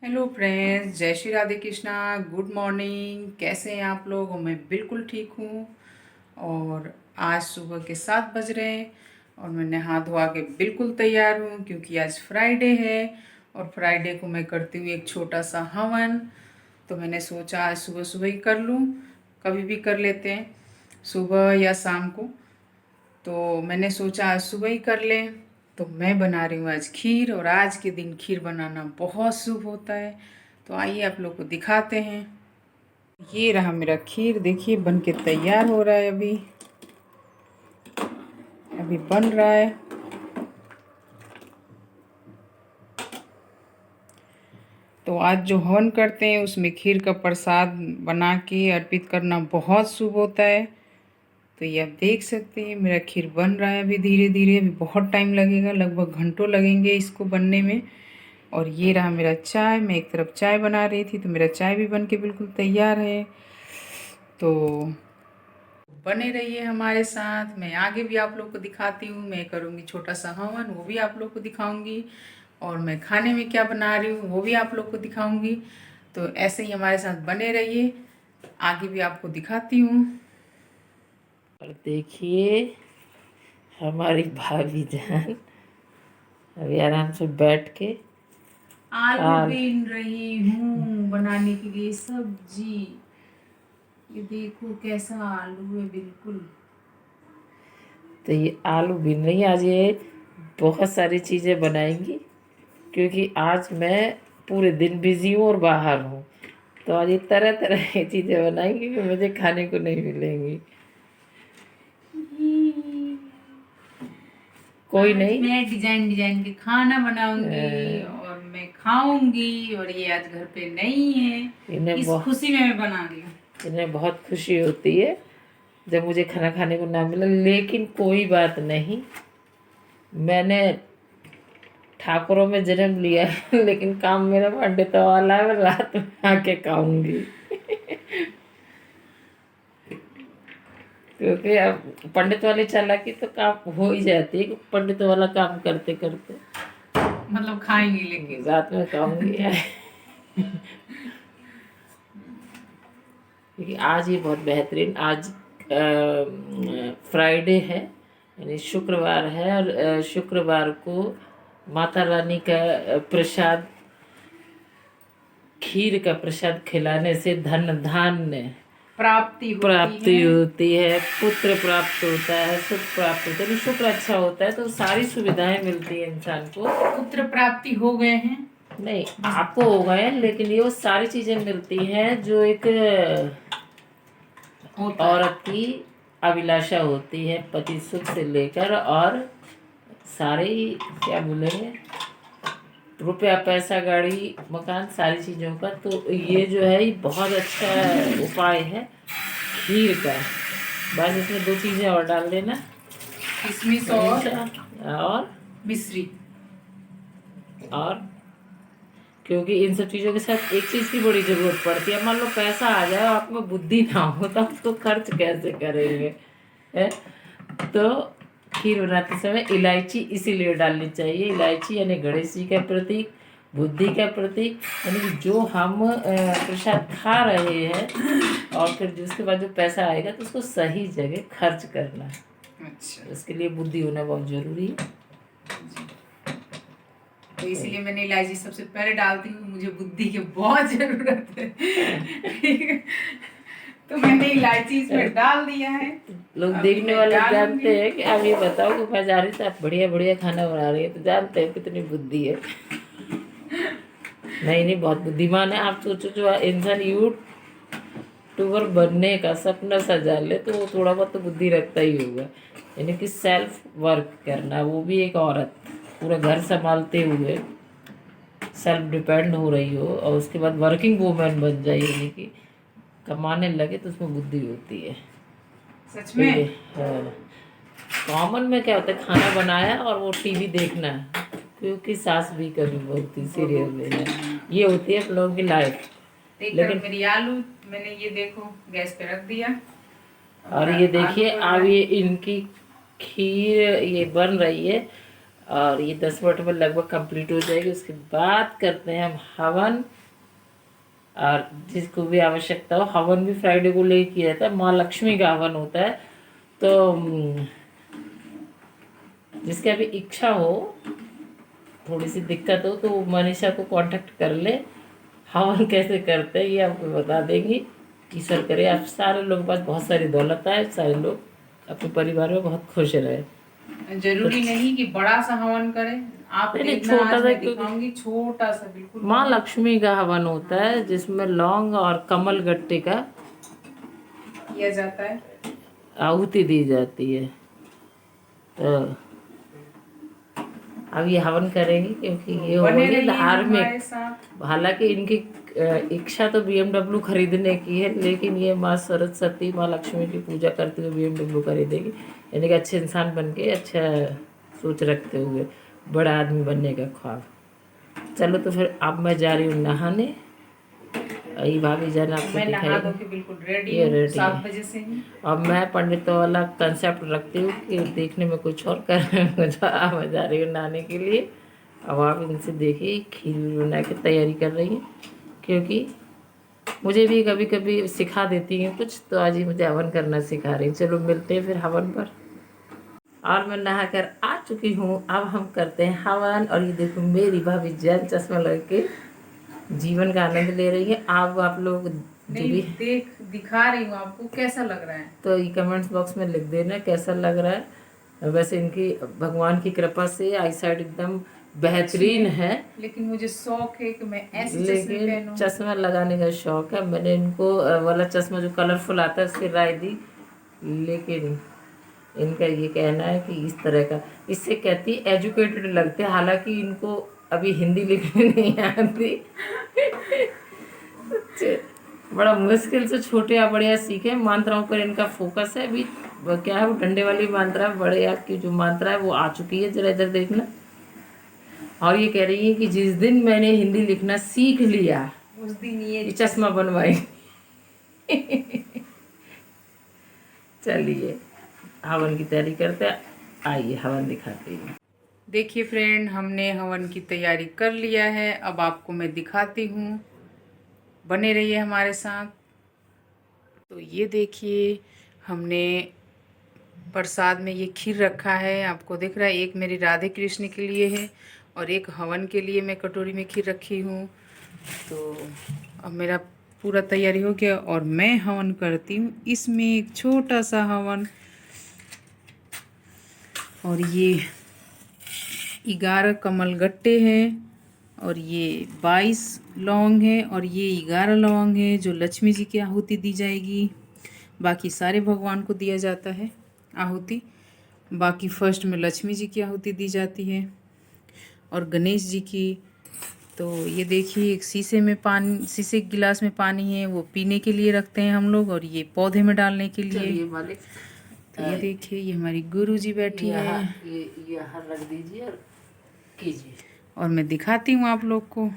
Hello friends, जय Shri Radhe Krishna. Good morning. कैसे हैं आप लोग? मैं बिल्कुल ठीक हूँ। और आज सुबह के 7 बज रहे हैं और मैं नहा धोआ के बिल्कुल तैयार हूँ क्योंकि आज फ्राइडे है। और फ्राइडे को मैं करती हूँ एक छोटा सा हवन। तो मैंने सोचा आज सुबह सुबह ही कर लूँ। कभी भी कर लेते हैं, सुबह या शाम को। तो मैंने सोचा आज सुबह ही कर लें। तो मैं बना रही हूँ आज खीर, और आज के दिन खीर बनाना बहुत शुभ होता है। तो आइए आप लोग को दिखाते हैं। ये रहा मेरा खीर, देखिए बन के तैयार हो रहा है। अभी अभी बन रहा है। तो आज जो हवन करते हैं उसमें खीर का प्रसाद बना के अर्पित करना बहुत शुभ होता है। तो ये आप देख सकते हैं मेरा खीर बन रहा है अभी धीरे धीरे। अभी बहुत टाइम लगेगा, लगभग घंटों लगेंगे इसको बनने में। और ये रहा मेरा चाय। मैं एक तरफ चाय बना रही थी तो मेरा चाय भी बन के बिल्कुल तैयार है। तो बने रहिए हमारे साथ। मैं आगे भी आप लोग को दिखाती हूँ। मैं करूँगी छोटा सा हवन, वो भी आप लोग को दिखाऊंगी। और मैं खाने में क्या बना रही हूँ वो भी आप लोग को दिखाऊंगी। तो ऐसे ही हमारे साथ बने रहिए, आगे भी आपको दिखाती हूँ। और देखिए हमारी भाभी जान अभी आराम से बैठ के आलू आल बीन रही हूँ बनाने के लिए सब्जी। ये देखो कैसा आलू है, बिल्कुल। तो ये आलू बीन रही है। आज ये बहुत सारी चीज़ें बनाएंगी क्योंकि आज मैं पूरे दिन बिजी हूँ और बाहर हूँ। तो आज ये तरह तरह की चीज़ें बनाएंगी कि मुझे खाने को नहीं मिलेंगी। कोई आज नहीं। मैं डिजाइन डिजाइन के खाना बनाऊंगी अ, और मैं खाऊंगी। और ये आज घर पे नहीं है, इन्हें इस बहुत खुशी में मैं बना रही हूँ। इन्हें बहुत खुशी होती है जब मुझे खाना खाने को ना मिले, लेकिन कोई बात नहीं। मैंने ठाकुरों में जन्म लिया है लेकिन काम मेरा पंडित वाला है। मैं रात में आके खाऊंगी क्योंकि अब पंडित वाली चालाकी तो काम हो ही जाती है कि पंडित वाला काम करते करते मतलब खाएंगी लेकिन। रात में खाऊंगी क्योंकि आज ये बहुत बेहतरीन, आज फ्राइडे है यानी शुक्रवार है। और शुक्रवार को माता रानी का प्रसाद, खीर का प्रसाद खिलाने से धन धान्य प्राप्ति होती प्राप्ति है। होती है, पुत्र प्राप्त होता है, सुख प्राप्त होता है। तो शुक्र अच्छा होता है तो सारी सुविधाएं मिलती है इंसान को। पुत्र प्राप्ति हो गए हैं। नहीं, आपको हो गए, लेकिन ये वो सारी चीजें मिलती हैं जो एक होता है। औरत की अभिलाषा होती है, पति सुख से लेकर और सारे क्या बोलेंगे, रुपया पैसा गाड़ी मकान सारी चीज़ों का। तो ये जो है ये बहुत अच्छा उपाय है खीर का। बस इसमें दो चीज़ें और डाल देना, किशमिश और मिश्री। और क्योंकि इन सब चीज़ों के साथ एक चीज़ की बड़ी ज़रूरत पड़ती है। मान लो पैसा आ जाए और आप में बुद्धि ना हो तो आप तो खर्च कैसे करेंगे, है? तो खीर बनाते समय इलायची इसीलिए डालनी चाहिए। इलायची यानी गणेश जी का प्रतीक, बुद्धि का प्रतीक, यानी कि जो हम प्रसाद खा रहे हैं और फिर जो उसके बाद जो पैसा आएगा तो उसको सही जगह खर्च करना है। अच्छा, उसके लिए बुद्धि होना बहुत ज़रूरी है। तो इसीलिए मैंने इलायची सबसे पहले डालती हूँ। मुझे बुद्धि की बहुत जरूरत है। ठीक है? तो मैंने इलायची इसमें डाल दिया है। लोग अभी देखने मैं वाले डालूंगी। जानते हैं कि आप ये बताओ कि मैं जा रही थी, आप बढ़िया बढ़िया खाना बना रही है, तो जानते हैं कितनी बुद्धि है। नहीं नहीं, बहुत बुद्धिमान है। आप सोचो जो इंसान यूट्यूबर बनने का सपना सजा ले तो वो थोड़ा बहुत तो बुद्धि रखता ही होगा। यानी कि सेल्फ वर्क करना, वो भी एक औरत पूरा घर संभालते हुए सेल्फ डिपेंड हो रही हो और उसके बाद वर्किंग वूमेन बन जाए, यानी कि कमाने लगे, तो उसमें बुद्धि होती है। सच तो ये में। कॉमन में क्या होता है, खाना बनाया और वो टीवी देखना, क्योंकि सास भी कभी बोलती सीरियल में है, ये होती है हम लोगों की लाइफ। एक तरफ लेकिन मेरी आलू, मैंने ये देखो गैस पे रख दिया। और हमारा ये आलू देखिए बन रहा अब है। ये इनकी खीर ये बन रही है। और ये 10 मिनट में लगभग कंप्लीट हो जाएगी। उसके बाद करते हैं हम हवन, और जिसको भी आवश्यकता हो, हवन भी फ्राइडे को ले किया जाता है, माँ लक्ष्मी का हवन होता है। तो जिसकी अभी इच्छा हो, थोड़ी सी दिक्कत हो, तो वो मनीषा को कांटेक्ट कर ले। हवन कैसे करते हैं ये आपको बता देंगी। ईश्वर करे आप सारे लोगों के पास बहुत सारी दौलत आए, सारे लोग अपने परिवार में बहुत खुश रहे। जरूरी नहीं कि बड़ा सा हवन करें, आप नहीं, देखना, छोटा आज सा, मैं दिखाऊंगी छोटा सा बिल्कुल। माँ लक्ष्मी का हवन होता है जिसमें लौंग और कमल गट्टे का किया जाता है, आहुति दी जाती है। तो अब ये हवन करेंगे क्योंकि ये बने होगी रहिए हमारे धार्मिक। साथ। हालांकि इनकी इच्छा तो BMW खरीदने की है, लेकिन ये माँ सरस्वती, माँ लक्ष्मी की पूजा करते हुए BMW खरीदेगी। यानी कि अच्छे इंसान बन के, अच्छा सोच रखते हुए बड़ा आदमी बनने का ख्वाब। चलो तो फिर अब मैं जा रही हूँ नहाने। ये भाभी जान आपको मैं नहा धो दिखाई, के बिल्कुल रेडी ये हूँ रेडी 7 है। बजे से ही। और मैं पंडितों वाला कंसेप्ट रखती हूँ कि देखने में कुछ और, करने में कुछ और। अब मैं जा रही हूँ नहाने के लिए। अब आप इनसे देखिए खीर बना के तैयारी कर रही हैं, क्योंकि मुझे भी कभी कभी सिखा देती हैं कुछ, तो आज ही मुझे हवन करना सिखा रही हैं। चलो मिलते हैं फिर हवन पर। और मैं नहा कर आ चुकी हूँ, अब हम करते हैं हवन। और ये देखो मेरी भाभी जैन चश्मा लगा के जीवन का आनंद ले रही है। आप लोग जो भी दिखा रही हूँ आपको कैसा लग रहा है, तो ये कमेंट्स बॉक्स में लिख देना कैसा लग रहा है। वैसे इनकी भगवान की कृपा से आई साइड एकदम बेहतरीन है, लेकिन मुझे शौक है कि मैं ऐसे चश्मे लेकिन पहनूं। चश्मा लगाने का शौक है। मैंने इनको वाला चश्मा जो कलरफुल आता है उसकी राय दी, लेकिन इनका ये कहना है कि इस तरह का, इससे कहती एजुकेटेड लगते हैं। हालांकि इनको अभी हिंदी लिखनी नहीं आती। बड़ा मुश्किल से छोटे या बड़े सीखे। मात्राओं पर इनका फोकस है। अभी क्या है, वो डंडे वाली मात्रा, बड़े या की जो मात्रा है वो आ चुकी है, जरा इधर देखना। और ये कह रही है कि जिस दिन मैंने हिंदी लिखना सीख लिया उस दिन ये चश्मा बनवाई। चलिए हवन की तैयारी करते हैं, आइए हवन दिखाते हैं। देखिए फ्रेंड, हमने हवन की तैयारी कर लिया है। अब आपको मैं दिखाती हूँ, बने रहिए हमारे साथ। तो ये देखिए, हमने प्रसाद में ये खीर रखा है, आपको दिख रहा है। एक मेरी राधे कृष्ण के लिए है और एक हवन के लिए मैं कटोरी में खीर रखी हूँ। तो अब मेरा पूरा तैयारी हो गया और मैं हवन करती हूँ। इसमें एक छोटा सा हवन, और ये 11 कमल गट्टे हैं, और ये 22 लौंग है, और ये 11 लौंग है जो लक्ष्मी जी की आहुति दी जाएगी। बाकी सारे भगवान को दिया जाता है आहुति। बाकी फर्स्ट में लक्ष्मी जी की आहुति दी जाती है और गणेश जी की। तो ये देखिए, एक शीशे में पानी, शीशे के गिलास में पानी है, वो पीने के लिए रखते हैं हम लोग, और ये पौधे में डालने के लिए। तो ये देखिए, ये हमारी गुरु जी बैठी है, ये यहाँ रख दीजिए और कीजिए। और मैं दिखाती हूँ आप लोग को।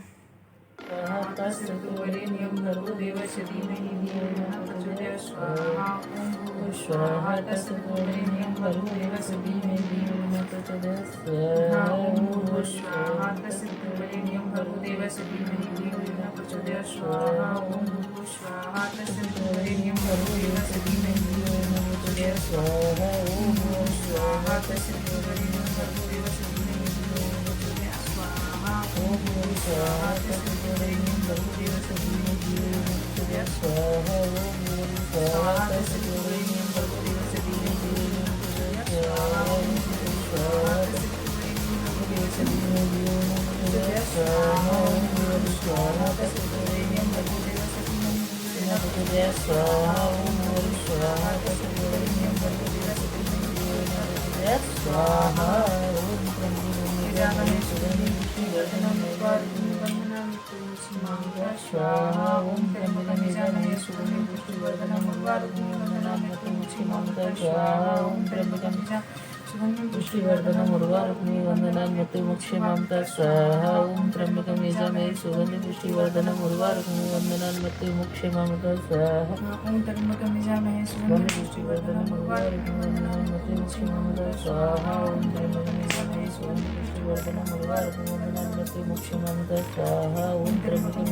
पुष्टिवर्धनम् उर्वारुक्मिणी वन्दनान् मृत्युमुक्षीमां स्वाहा। ॐ त्र्यम्बकं यजामहे सुगन्धिं पुष्टिवर्धनम् उर्वारुक्मिणी वन्दनान् मृत्युमुक्षीमां स्वाहा। ॐ त्र्यम्बकं यजामहे सुगन्धिं पुष्टिवर्धनम् उर्वारुक्मिणी वन्दनान् मृत्युमुक्षीमां स्वाहा। ॐ त्र्यम्बकं यजामहे सुगन्धिपुष्टिवर्धनम् उर्वारुकमण्डलान्यते स्वाहा ओम त्र्यम्बकं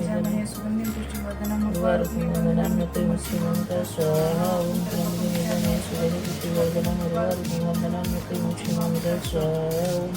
सुगन्धिपुष्टिवर्धनम् उर्वारुकमण्डलान्यते मुक्षिमन्त्र स्वाहा ओम त्र्यम्बकं सुगन्धिपुष्टिवर्धनम् उर्वारुकमण्डलान्यते मुक्षिमन्त्र स्वाहा ओम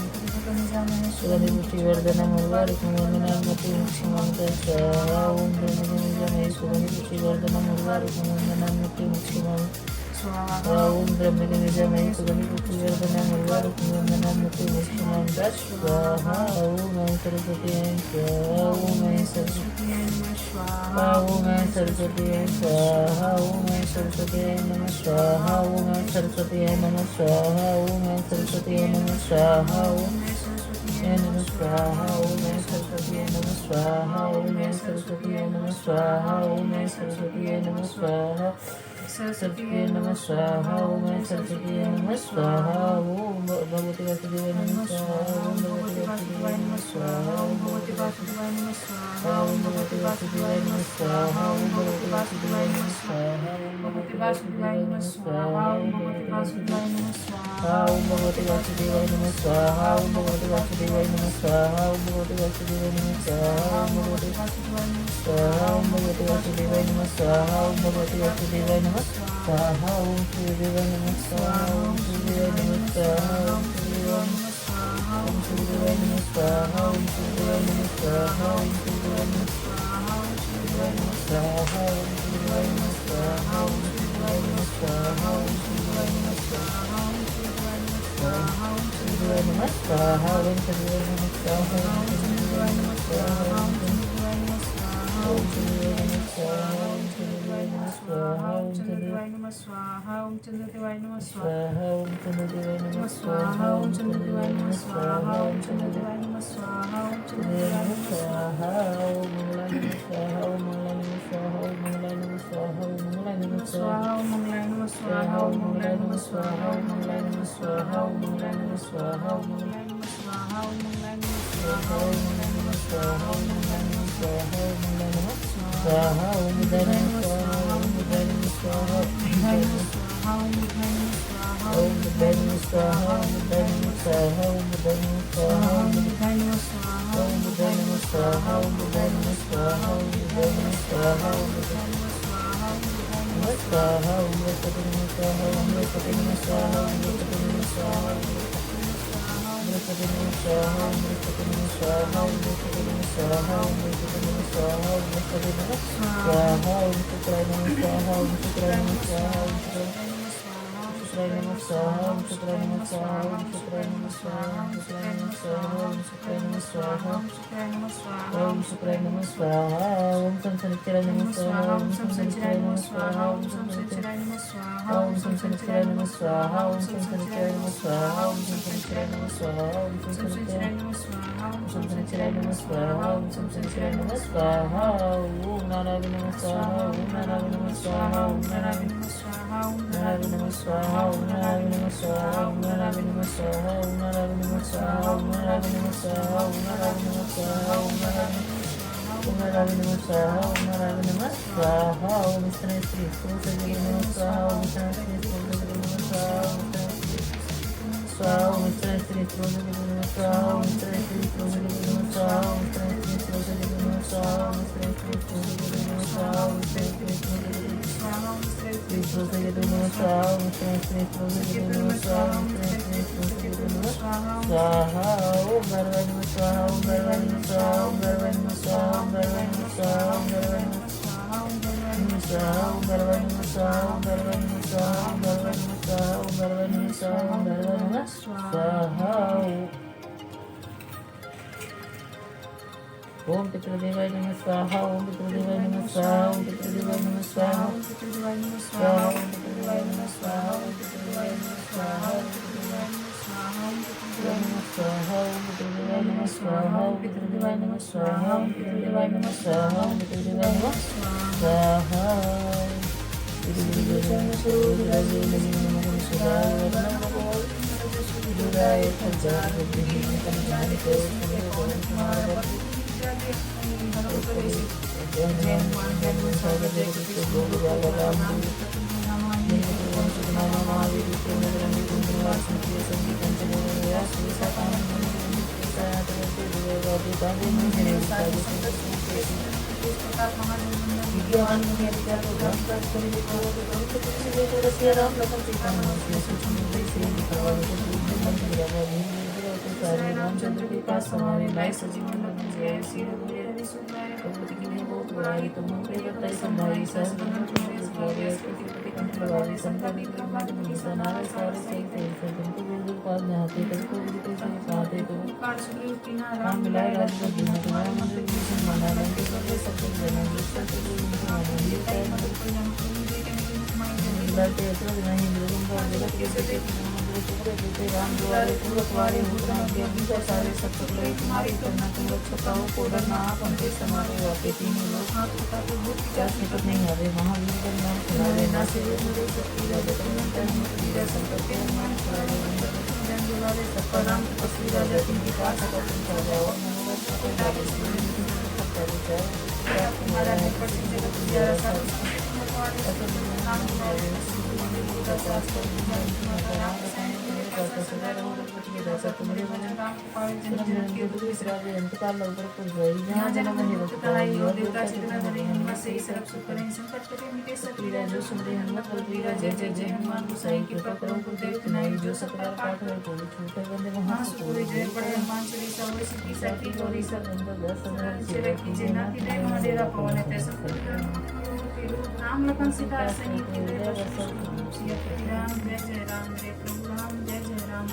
सुगन्धिपुष्टिवर्धनम् उर्वारुकमण्डलान्यते मुक्षिमन्त्र स्वाहा ओम त्र्यम्बकं सुगन्धिपुष्टिवर्धनम् उर्वारुकमण्डलान्यते मुक्षिमन्त्र ओम ब्रह्मनिजमय सुगन्धिपुष्टिवर्धनम् उर्वारुकमण्डलान्यते मुक्षिमन्त्र स्वाहा ओम सरस्वती स्वाहा ओम सरस्वती स्वाहा ओम सरस्वती स्वाहा ओम सरस्वती नमः स्वाहा ओम सरस्वती नमः स्वाहा ओम सरस्वती नमः स्वाहा ओम नमः स्वाहा ओम सरस्वती नमः स्वाहा ओम सरस्वती नमः स्वाहा ओम सरस्वती नमः स्वाहा सरस्वती नमः स्वाहा ओम सरस्वती नमः स्वाहा ओम भगवती वासुदेवाय नमः स्वाहा ओम भगवती वासुदेवाय नमः स्वाहा ओम भगवती वासुदेवाय नमः स्वाहा ओम भगवती वासुदेवाय नमः स्वाहा ओम भगवती वासुदेवाय नमः स्वाहा ओम भगवती वासुदेवाय नमः स्वाहा ओम भगवती वासुदेवाय नमः स्वाहा ओम भगवती वासुदेवाय नमः स्वाहा ओम भगवती वासुदेवाय नमः स्वाहा ओम भगवती वासुदेवाय नमः स्वाहा ओम भगवती वासुदेवाय नमः स्वाहा ओम भगवती वासुदेवाय नमः स्वाहा ओम भगवती वासुदेवाय नमः स्वाहा ओम सूर्यदेवाय नमः स्वाहा ओम सूर्यदेवाय नमः स्वाहा ओम सूर्यदेवाय नमः स्वाहा ओम सूर्यदेवाय नमः स्वाहा ओम सूर्यदेवाय नमः स्वाहा ओम सूर्यदेवाय नमः स्वाहा ओम सूर्यदेवाय नमः स्वाहा ओम सूर्यदेवाय नमः स्वाहा ओम सूर्यदेवाय नमः स्वाहा ओम सूर्यदेवाय नमः स्वाहा ओम सूर्यदेवाय नमः स्वाहा ओम सूर्यदेवाय नमः स्वाहा ओम सूर्यदेवाय नमः स्वाहा ओम सूर्यदेवाय नमः स्वाहा ओम सूर्यदेवाय नमः स्वाहा ओम सूर्यदेवाय नमः स्वाहा ओम सूर्यदेवाय नमः स्वाहा ओम चंद्रदेवाय नमः स्वाहा ओम चंद्रदेवाय नमः स्वाहा ओम चंद्रदेवाय नमः स्वाहा ओम चंद्रदेवाय नमः स्वाहा ओम चंद्रदेवाय नमः स्वाहा ओम चंद्रदेवाय नमः स्वाहा ओम मंगलाय नमः स्वाहा ओम मंगलाय नमः स्वाहा ओम मंगलाय नमः स्वाहा ओम मंगलाय नमः स्वाहा ओम मंगलाय नमः स्वाहा ओम मंगलाय नमः स्वाहा ओम मंगलाय नमः स्वाहा ओम मंगलाय नमः स्वाहा ओम मंगलाय नमः स्वाहा ओम मंगलाय नमः स्वाहा ओम मंगलाय नमः स्वाहा ओम मंगलाय नमः स्वाहा ओम मंगलाय नमः स्वाहा ओम बुद्धाय नमः स्वाहा ओम बुद्धाय नमः स्वाहा ओम बुद्धाय नमः स्वाहा ओम बुद्धाय नमः स्वाहा ओम बुद्धाय नमः स्वाहा ओम बुद्धाय नमः स्वाहा ओम बुद्धाय नमः स्वाहा ओम बुद्धाय नमः स्वाहा ओम बुद्धाय नमः स्वाहा ओम बुद्धाय नमः स्वाहा ओम बुद्धाय नमः स्वाहा ओम बुद्धाय नमः स्वाहा ओम बृहस्पति नमः स्वाहा ओम बृहस्पति नमः स्वाहा ओम बृहस्पति नमः स्वाहा ओम बृहस्पति नमः स्वाहा ओम बृहस्पति नमः स्वाहा ओम बृहस्पति नमः स्वाहा ओम बृहस्पति नमः स्वाहा ओम बृहस्पति नमः स्वाहा ओम शुक्राय नमः स्वाहा ओम शुक्राय नमः स्वाहा ओम शुक्राय नमः स्वाहा ओम शुक्राय नमः स्वाहा ओम शुक्राय नमः स्वाहा ओम शुक्राय नमः स्वाहा ओम शुक्राय नमः स्वाहा ओम शुक्राय नमः स्वाहा ओम शुक्राय नमः स्वाहा ओम संसनिचराय नमः स्वाहा ओम संसनिचराय नमः स्वाहा ओम संसनिचराय नमः स्वाहा ओम संसनिचराय नमः स्वाहा ओम संसनिचराय नमः स्वाहा ओम संसनिचराय नमः स्वाहा ओम संसनिचराय नमः स्वाहा ओम संसनिचराय नमः स्वाहा ओम संसनिचराय नमः स्वाहा ओम नारायण नमः स्वाहा ओम नारायण नमः स्वाहा ओम नारायण नमः स्वाहा ओम नारायण नमः स्वाहा ओम नारायण नमः स्वाहा ओम नारायण नमः स्वाहा ओम नारायण नमः स्वाहा ओम नारायण नमः स्वाहा ओम नारायण नमः स्वाहा ओम नारायण नमः स्वाहा ओम नारायण नमः स्वाहा ओम स्त्री स्त्री स्त्री नमः स्वाहा ओम स्त्री स्त्री नमः स्वाहा ओम स्वाहा ओम स्त्री स्त्री नमः स्वाहा ओम स्त्री स्त्री नमः स्वाहा ओम स्त्री स्त्री नमः स्वाहा ओम स्त्री स्त्री नमः स्वाहा ओम स्त्री स्त्री नमः स्वाहा ओम स्त्री स्त्री नमः स्वाहा ओम स्त्री स्त्री नमः स्वाहा ओम स्त्री स्त्री नमः स्वाहा ओम भरवाय नमः स्वाहा ओम भरवाय नमः स्वाहा ओम भरवाय नमः स्वाहा ओम भरवाय नमः स्वाहा ओम भरवाय नमः स्वाहा ओम भरवाय नमः स्वाहा ओम भरवाय नमः स्वाहा ओम भरवाय नमः स्वाहा ओम भरवाय नमः स्वाहा ओम भरवाय नमः स्वाहा ओम पितृदेवाय नमः स्वाहा ओम पितृदेवाय नमः स्वाहा ओम पितृदेवाय नमः स्वाहा ओम पितृदेवाय नमः स्वाहा ओम पितृदेवाय नमः स्वाहा ओम पितृदेवाय नमः स्वाहा ओम पितृदेवाय नमः स्वाहा ओम पितृदेवाय नमः स्वाहा ओम पितृदेवाय नमः स्वाहा ओम पितृदेवाय नमः स्वाहा ओम पितृदेवाय नमः स्वाहा रामचंद्र के पास हमारे लाए सजीवन बन गए श्री रघुवीर हरि सुनाए रघुपति की है बहुत बड़ाई तुम पे बताई संभाई सहस बदन तुम्हारे सुभावे अस्पति पति कंठ लगावे संकट निकट मात मुनीसा नारद सारे सहित थे तुमको गुरु पास नहाते तुमको गुरु के संग पाते तुम कार सुग्रीव कीना राम मिलाए राजपद दीना तुम्हारा मंदिर भीषण माना लंक सर्वे सब जना विश्व के गुरु माना ये कहे मंदिर को जम तुम दे के मिलते अतुल नहीं लोगों का जगत के सत्य देते राम द्वारे पूर्ववारे मुद्रा के अंतर सारे सत्य लय तुम्हारी करना तुम रक्षकाओं को डरना आप हमसे समारो वाके तीनों लोग हाथ उठाते भूत पिचास निकट नहीं आवे महावीर का नाम सुनावे ना से मुझे शक्ति राजा करुणा वीरा संकट के मान सुनावे जन दिवाले सबका नाम तपस्वी राजा जिनकी पास का तुम चल जाओ मनोरथ को जावे सबका विचार तुम्हारा निकट जगत प्यारा सारा नाम सुनावे राम लखन सीता सैनिक राम जय जय राम जय प्रभु राम जय जय राम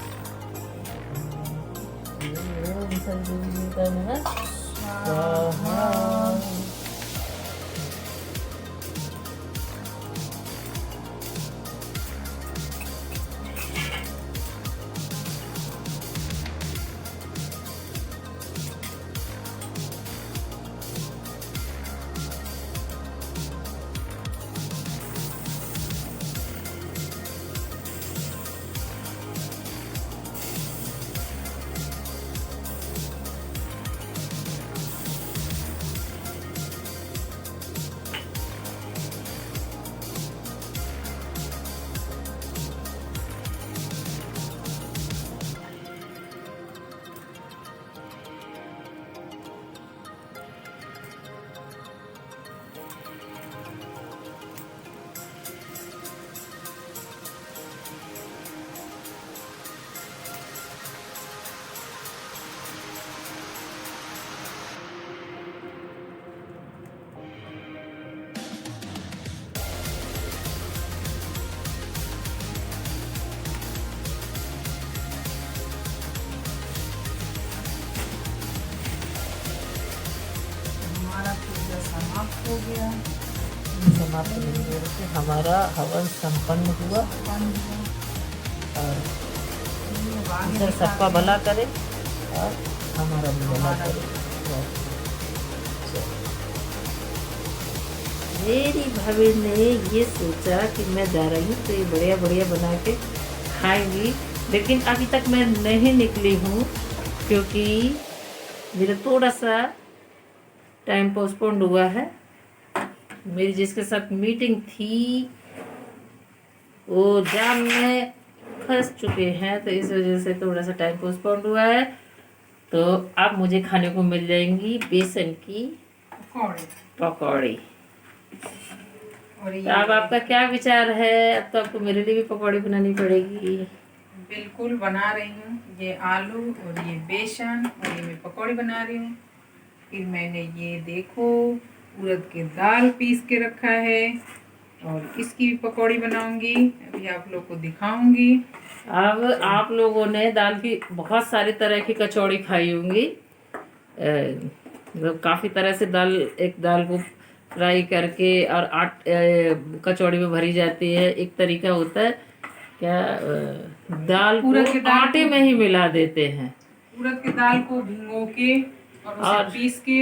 समाप्त हो गया समाप्त नहीं हो रही हमारा हवन संपन्न हुआ और ईश्वर सबका भला करे और हमारा भी भला करे। मेरी भाभी ने ये सोचा कि मैं जा रही हूँ तो ये बढ़िया बढ़िया बना के खाएंगी, लेकिन अभी तक मैं नहीं निकली हूँ क्योंकि मेरा थोड़ा सा टाइम पोस्टपोन्ड हुआ है। मेरी जिसके साथ मीटिंग थी वो जाम में फंस चुके हैं, तो इस वजह से थोड़ा सा टाइम पोस्टपोन्ड हुआ है। तो अब मुझे खाने को मिल जाएंगी बेसन की पकौड़ी। तो अब आपका क्या विचार है? अब तो आपको मेरे लिए भी पकौड़ी बनानी पड़ेगी। बिल्कुल बना रही हूँ। ये आलू और ये बेसन और ये मैं पकौड़ी बना रही हूँ। फिर मैंने ये देखो उड़द की दाल पीस के रखा है और इसकी भी पकौड़ी बनाऊंगी, अभी आप लोग को दिखाऊंगी। अब आप लोगों ने दाल की बहुत सारी तरह की कचौड़ी खाई होंगी, मतलब काफ़ी तरह से दाल, एक दाल को फ्राई करके और कचौड़ी में भरी जाती है। एक तरीका होता है क्या, दाल को आटे में ही मिला देते हैं, उड़द की दाल को भिगो के और उसे पीस के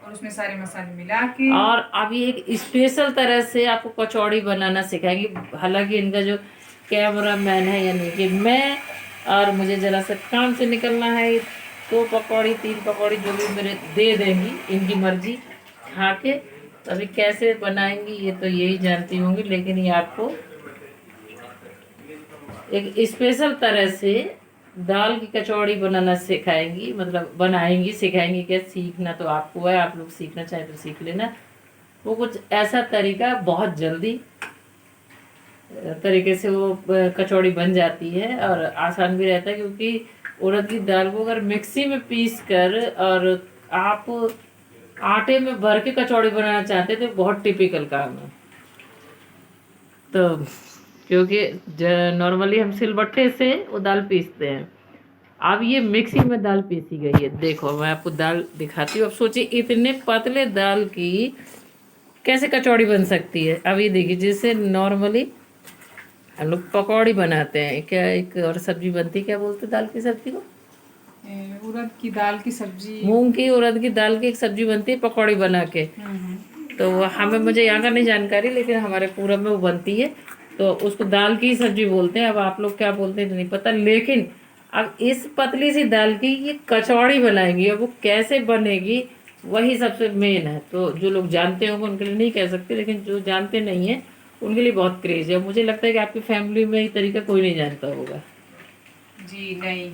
और उसमें सारे मसाले मिला के। और अभी एक स्पेशल तरह से आपको कचौड़ी बनाना सिखाएंगे। हालांकि इनका जो कैमरा मैन है यानी कि मैं, और मुझे ज़रा सा काम से निकलना है, 2 पकौड़ी 3 पकौड़ी जो भी मेरे दे देंगी, इनकी मर्जी खा के। तो अभी कैसे बनाएंगी ये तो यही जानती होंगी, लेकिन ये आपको एक स्पेशल तरह से दाल की कचौड़ी बनाना सिखाएंगी, मतलब बनाएंगी सिखाएंगी क्या, सीखना तो आपको है, आप लोग सीखना चाहे तो सीख लेना। वो कुछ ऐसा तरीका, बहुत जल्दी तरीके से वो कचौड़ी बन जाती है और आसान भी रहता है, क्योंकि उड़द की दाल को अगर मिक्सी में पीस कर और आप आटे में भर के कचौड़ी बनाना चाहते हैं तो बहुत टिपिकल काम है। तो क्योंकि नॉर्मली हम सिलबट्टे से वो दाल पीसते हैं, अब ये मिक्सी में दाल पीसी गई है। देखो मैं आपको दाल दिखाती हूँ। अब सोचिए इतने पतले दाल की कैसे कचौड़ी बन सकती है। अब ये देखिए, जैसे नॉर्मली हम लोग पकौड़ी बनाते हैं, क्या एक और सब्जी बनती है, क्या बोलते हैं दाल की सब्जी को, उड़द की दाल की सब्जी। मूंग की उड़द की दाल की एक सब्जी बनती है पकौड़ी बना के। तो हमें, मुझे यहाँ का नहीं जानकारी, लेकिन हमारे पूरब में वो बनती है, तो उसको दाल की सब्जी बोलते हैं। अब आप लोग क्या बोलते हैं तो नहीं पता, लेकिन अब इस पतली सी दाल की ये कचौड़ी बनाएंगी, अब वो कैसे बनेगी वही सबसे मेन है। तो जो लोग जानते होंगे उनके लिए नहीं कह सकते, लेकिन जो जानते नहीं है उनके लिए बहुत क्रेज है। मुझे लगता है कि आपकी फैमिली में ये तरीका कोई नहीं जानता होगा। जी नहीं।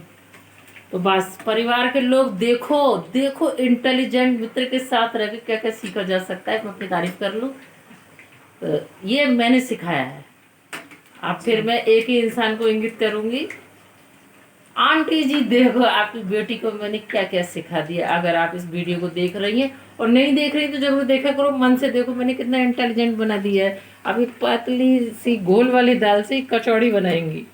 तो बस परिवार के लोग देखो देखो, इंटेलिजेंट मित्र के साथ रह के क्या क्या सीखा जा सकता है। मैं अपनी तारीफ कर लूँ तो ये मैंने सिखाया है। अब फिर मैं एक ही इंसान को इंगित करूंगी, आंटी जी देखो आपकी बेटी को मैंने क्या क्या सिखा दिया। अगर आप इस वीडियो को देख रही हैं और नहीं देख रही तो जरूर देखा करो, मन से देखो मैंने कितना इंटेलिजेंट बना दिया है। अब एक पतली सी गोल वाली दाल से कचौड़ी बनाएंगी।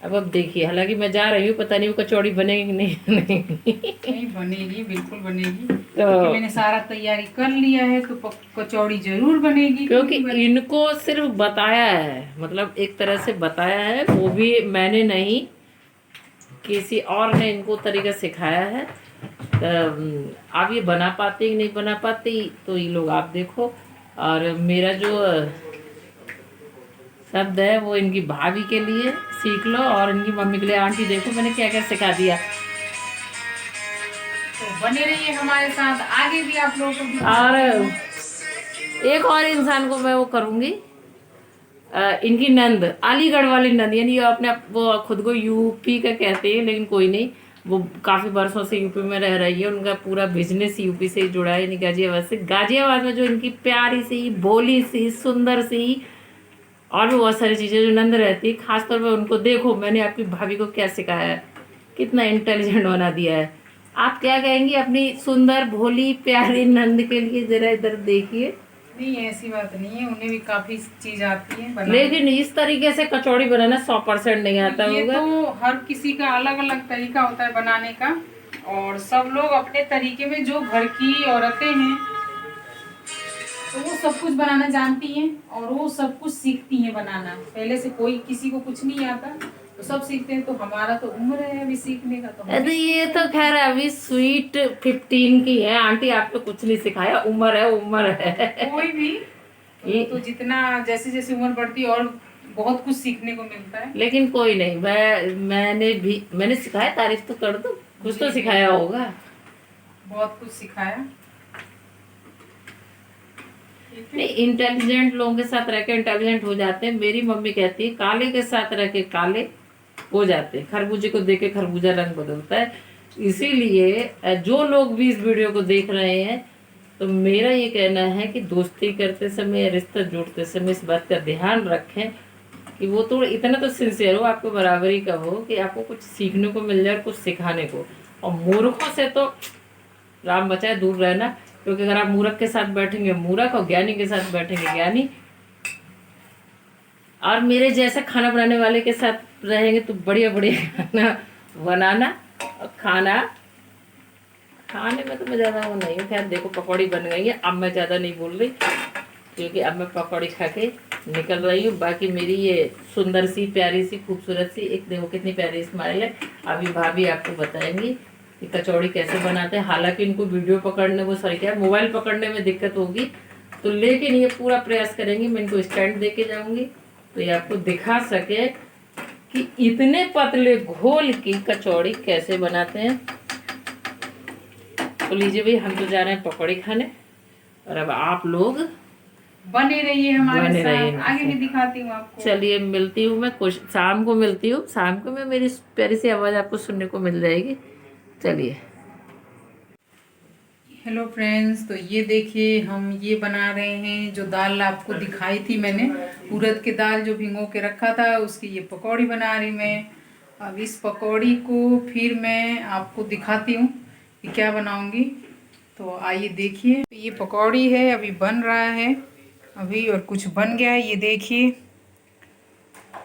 अब देखिए, हालांकि मैं जा रही हूँ, पता नहीं वो कचौड़ी बनेगी कि नहीं। नहीं बनेगी, बिल्कुल बनेगी। तो क्योंकि मैंने सारा तैयारी कर लिया है, तो कचौड़ी जरूर बनेगी। क्योंकि इनको सिर्फ बताया है, मतलब एक तरह से बताया है, वो भी मैंने नहीं, किसी और ने इनको तरीका सिखाया है। अब ये बना पाती कि नहीं बना पाती तो ये लोग आप देखो। और मेरा जो शब्द है वो इनकी भाभी के लिए सीख लो, और इनकी मम्मी के लिए आंटी देखो मैंने क्या क्या सिखा दिया। तो बने रहिए हमारे साथ, आगे भी आप लोगों को भी। और एक और इंसान को मैं वो करूँगी, इनकी नंद, अलीगढ़ वाली नंद, यानी अपने वो खुद को यूपी का कहते हैं, लेकिन कोई नहीं, वो काफ़ी वर्षों से यूपी में रह रही है, उनका पूरा बिजनेस यूपी से ही जुड़ा है, यानी गाजियाबाद से। गाजियाबाद में जो इनकी प्यारी सी, भोली सी, सुंदर सी और भी बहुत सारी चीज़ें जो नंद रहती है, खासतौर पर उनको देखो मैंने आपकी भाभी को क्या सिखाया है, कितना इंटेलिजेंट बना दिया है। आप क्या कहेंगी अपनी सुंदर भोली प्यारी नंद के लिए, जरा इधर देखिए। नहीं ऐसी बात नहीं है, उन्हें भी काफी चीज आती है बनाने। लेकिन इस तरीके से कचौड़ी बनाना 100% नहीं आता ये होगा। तो हर किसी का अलग अलग तरीका होता है बनाने का, और सब लोग अपने तरीके में, जो घर की औरतें हैं तो वो सब कुछ बनाना जानती हैं और वो सब कुछ सीखती हैं बनाना। पहले से कोई किसी को कुछ नहीं आता तो सब सीखते हैं, तो हमारा तो उम्र है अभी सीखने का। तो अरे ये तो खैर अभी स्वीट 15 की है आंटी, आपको कुछ नहीं सिखाया, उम्र है उम्र है। कोई भी तो जितना जैसे जैसे उम्र बढ़ती है और बहुत कुछ सीखने को मिलता है। लेकिन कोई नहीं, मैंने सिखाया, तारीफ तो कर दो, कुछ तो सिखाया होगा। बहुत कुछ सिखाया। नहीं, इंटेलिजेंट लोगों के साथ रह के इंटेलिजेंट हो जाते हैं। मेरी मम्मी कहती है काले के साथ रह के काले हो जाते हैं, खरबूजे को देख के खरबूजा रंग बदलता है। इसीलिए जो लोग भी इस वीडियो को देख रहे हैं, तो मेरा ये कहना है कि दोस्ती करते समय, रिश्ता जोड़ते समय इस बात का ध्यान रखें कि वो तो इतना तो सिंसियर हो, आपको बराबरी का हो, कि आपको कुछ सीखने को मिल जाए, कुछ सिखाने को। और मूर्खों से तो राम बचाए दूर रहना, क्योंकि अगर आप मूर्ख के साथ बैठेंगे मूर्ख, और ज्ञानी के साथ बैठेंगे ज्ञानी। और मेरे जैसा खाना बनाने वाले के साथ रहेंगे तो बढ़िया बढ़िया खाना बनाना और खाने में तो मैं ज़्यादा वो नहीं हूँ। खैर देखो पकौड़ी बन गई है, अब मैं ज़्यादा नहीं बोल रही, क्योंकि अब मैं पकौड़ी खा के निकल रही हूँ। बाकी मेरी ये सुंदर सी, प्यारी सी, खूबसूरत सी, एक देखो कितनी प्यारी स्माइल है। अभी भाभी आपको बताएंगी कि कचौड़ी कैसे बनाते हैं। हालांकि इनको वीडियो पकड़ने, वो सॉरी क्या, मोबाइल पकड़ने में दिक्कत होगी, तो लेकिन ये पूरा प्रयास करेंगी। मैं इनको स्टैंड दे के जाऊँगी तो ये आपको दिखा सके कि इतने पतले घोल की कचौड़ी कैसे बनाते हैं। तो लीजिए भाई, हम तो जा रहे हैं पकौड़ी खाने, और अब आप लोग बने रहिए हमारे बने रहिए साथ, मेरे आगे भी साथ। दिखाती हूँ आपको। चलिए मिलती हूँ मैं, कुछ शाम को मिलती हूँ, शाम को मैं, मेरी प्यारी सी आवाज़ आपको सुनने को मिल जाएगी। चलिए। हेलो फ्रेंड्स, तो ये देखिए हम ये बना रहे हैं जो दाल आपको दिखाई थी मैंने, उड़द की दाल जो भिगो के रखा था उसकी ये पकौड़ी बना रही मैं। अब इस पकौड़ी को फिर मैं आपको दिखाती हूँ कि क्या बनाऊंगी। तो आइए देखिए, तो ये पकौड़ी है, अभी बन रहा है अभी, और कुछ बन गया है ये देखिए।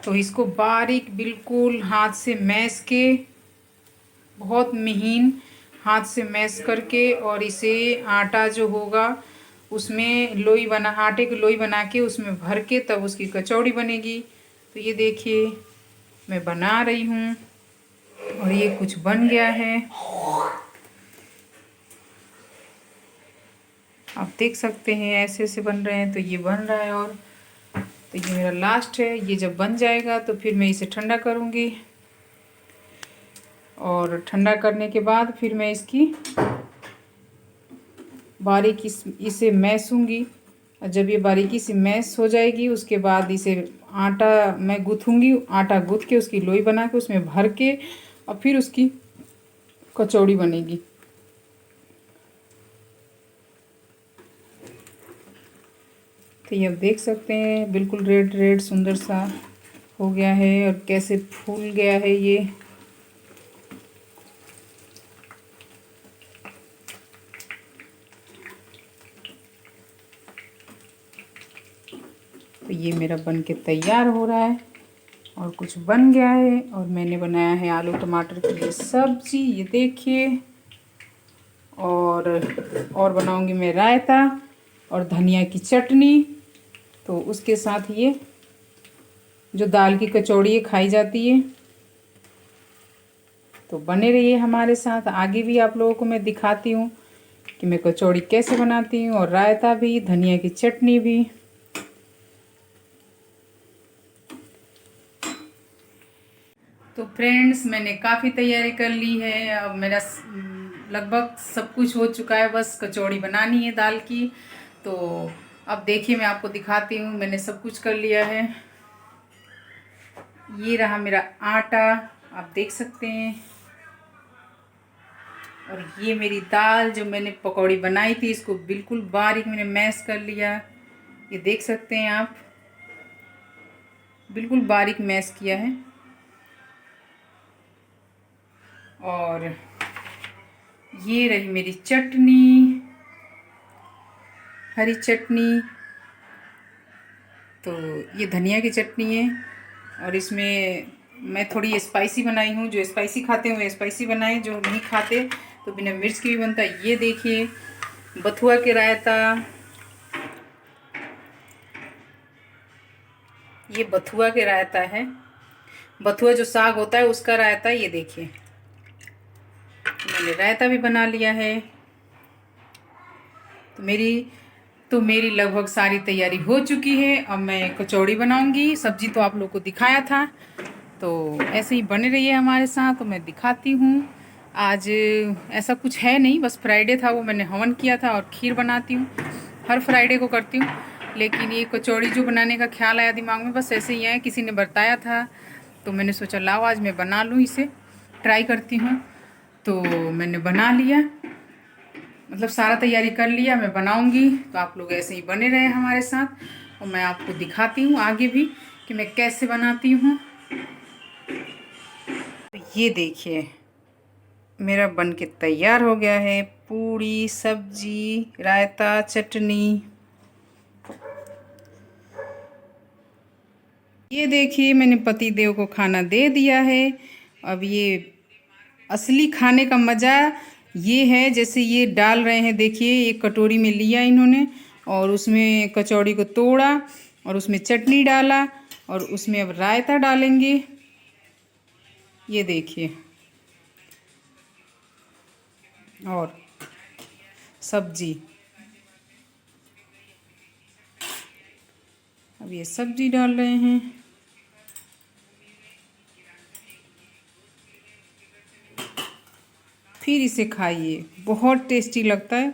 तो इसको बारीक बिल्कुल हाथ से मैश के, बहुत महीन हाथ से मैश करके, और इसे आटा जो होगा उसमें लोई बना, आटे की लोई बना के उसमें भर के तब उसकी कचौड़ी बनेगी। तो ये देखिए मैं बना रही हूँ और ये कुछ बन गया है, आप देख सकते हैं ऐसे ऐसे बन रहे हैं। तो ये बन रहा है, और तो ये मेरा लास्ट है। ये जब बन जाएगा तो फिर मैं इसे ठंडा करूँगी, और ठंडा करने के बाद फिर मैं इसकी बारीक इसे मैसूंगी। और जब ये बारीकी से मैश हो जाएगी उसके बाद इसे आटा मैं गूँथूँगी, आटा गूँथ के उसकी लोई बना के उसमें भर के और फिर उसकी कचौड़ी बनेगी। तो ये आप देख सकते हैं बिल्कुल रेड रेड सुंदर सा हो गया है, और कैसे फूल गया है ये। तो ये मेरा बन के तैयार हो रहा है, और कुछ बन गया है। और मैंने बनाया है आलू टमाटर की ये सब्जी, ये देखिए। और बनाऊंगी मैं रायता और धनिया की चटनी। तो उसके साथ ये जो दाल की कचौड़ी खाई जाती है। तो बने रहिए हमारे साथ, आगे भी आप लोगों को मैं दिखाती हूँ कि मैं कचौड़ी कैसे बनाती हूँ, और रायता भी, धनिया की चटनी भी। तो फ्रेंड्स मैंने काफ़ी तैयारी कर ली है, अब मेरा लगभग सब कुछ हो चुका है, बस कचौड़ी बनानी है दाल की। तो अब देखिए मैं आपको दिखाती हूँ, मैंने सब कुछ कर लिया है। ये रहा मेरा आटा, आप देख सकते हैं। और ये मेरी दाल जो मैंने पकौड़ी बनाई थी, इसको बिल्कुल बारीक मैंने मैश कर लिया, ये देख सकते हैं आप, बिल्कुल बारीक मैश किया है। और ये रही मेरी चटनी, हरी चटनी। तो ये धनिया की चटनी है, और इसमें मैं थोड़ी स्पाइसी बनाई हूँ, जो स्पाइसी खाते हैं वो स्पाइसी बनाए, जो नहीं खाते तो बिना मिर्च के भी बनता है। ये देखिए बथुआ के रायता, ये बथुआ के रायता है, बथुआ जो साग होता है उसका रायता। ये देखिए मैंने रायता भी बना लिया है। तो मेरी लगभग सारी तैयारी हो चुकी है। अब मैं कचौड़ी बनाऊंगी, सब्जी तो आप लोग को दिखाया था। तो ऐसे ही बने रहिए हमारे साथ, तो मैं दिखाती हूँ। आज ऐसा कुछ है नहीं, बस फ्राइडे था, वो मैंने हवन किया था, और खीर बनाती हूँ, हर फ्राइडे को करती हूँ। लेकिन ये कचौड़ी जो बनाने का ख्याल आया दिमाग में, बस ऐसे ही है, किसी ने बताया था तो मैंने सोचा लाओ आज मैं बना लूँ, इसे ट्राई करती हूँ। तो मैंने बना लिया, मतलब सारा तैयारी कर लिया, मैं बनाऊंगी। तो आप लोग ऐसे ही बने रहे हमारे साथ, और मैं आपको दिखाती हूँ आगे भी कि मैं कैसे बनाती हूँ। तो ये देखिए मेरा बन के तैयार हो गया है, पूड़ी, सब्जी, रायता, चटनी। ये देखिए मैंने पति देव को खाना दे दिया है। अब ये असली खाने का मज़ा ये है, जैसे ये डाल रहे हैं, देखिए एक कटोरी में लिया इन्होंने, और उसमें कचौड़ी को तोड़ा, और उसमें चटनी डाला, और उसमें अब रायता डालेंगे। ये देखिए, और सब्जी, अब ये सब्जी डाल रहे हैं। फिर इसे खाइए, बहुत टेस्टी लगता है।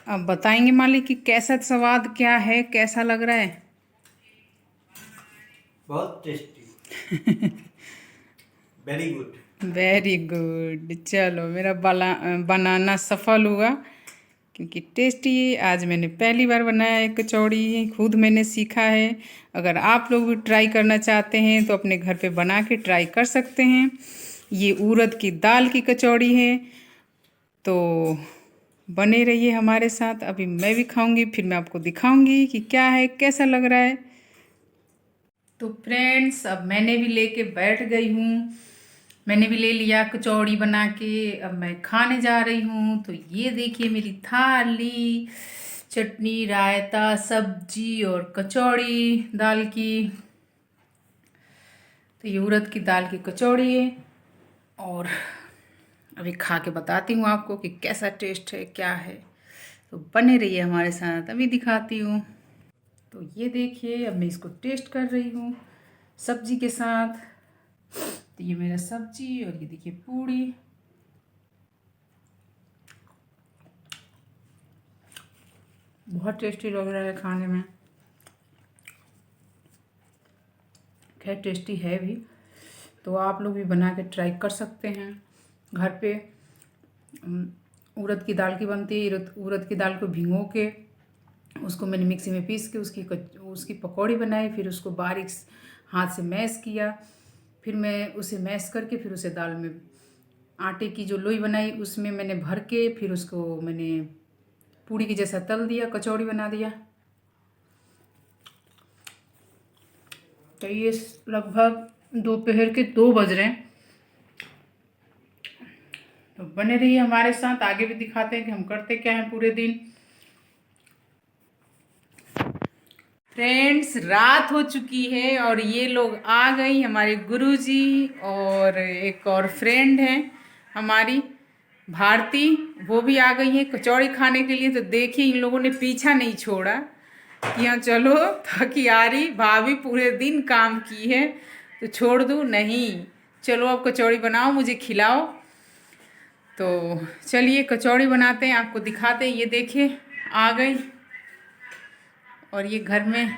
अब बताएंगे मालिक कि कैसा स्वाद क्या है, कैसा लग रहा है। बहुत tasty. Very good. Very good. चलो मेरा बनाना सफल हुआ, क्योंकि टेस्टी आज मैंने पहली बार बनाया है कचौड़ी, खुद मैंने सीखा है। अगर आप लोग भी ट्राई करना चाहते हैं तो अपने घर पे बना के ट्राई कर सकते हैं। ये उड़द की दाल की कचौड़ी है, तो बने रहिए हमारे साथ। अभी मैं भी खाऊंगी, फिर मैं आपको दिखाऊंगी कि क्या है, कैसा लग रहा है। तो फ्रेंड्स, अब मैंने भी लेके बैठ गई हूँ। मैंने भी ले लिया कचौड़ी बना के, अब मैं खाने जा रही हूँ। तो ये देखिए मेरी थाली, चटनी, रायता, सब्जी और कचौड़ी दाल की। तो ये उड़द की दाल की कचौड़ी है, और अभी खा के बताती हूँ आपको कि कैसा टेस्ट है, क्या है। तो बने रहिए हमारे साथ, अभी दिखाती हूँ। तो ये देखिए अब मैं इसको टेस्ट कर रही हूँ सब्जी के साथ। तो ये मेरा सब्जी, और ये देखिए पूड़ी। बहुत टेस्टी लग रहा है खाने में। खैर टेस्टी है भी, तो आप लोग भी बना के ट्राई कर सकते हैं घर पे। उड़द की दाल की बनती है। उड़द की दाल को भिगो के उसको मैंने मिक्सी में पीस के उसकी पकौड़ी बनाई, फिर उसको बारीक हाथ से मैश किया। फिर मैं उसे मैश करके फिर उसे दाल में आटे की जो लोई बनाई उसमें मैंने भर के फिर उसको मैंने पूड़ी की जैसा तल दिया, कचौड़ी बना दिया। तो ये लगभग दोपहर के 2 बज रहे हैं। तो बने रहिए हमारे साथ, आगे भी दिखाते हैं कि हम करते क्या हैं पूरे दिन। फ्रेंड्स, रात हो चुकी है और ये लोग आ गई, हमारे गुरुजी और एक और फ्रेंड है हमारी भारती, वो भी आ गई है कचौड़ी खाने के लिए। तो देखिए इन लोगों ने पीछा नहीं छोड़ा कि यहाँ चलो, थकी आ रही भाभी पूरे दिन काम की है तो छोड़ दूँ, नहीं चलो अब कचौड़ी बनाओ, मुझे खिलाओ। तो चलिए कचौड़ी बनाते हैं, आपको दिखाते हैं। ये देखिए आ गई, और ये घर में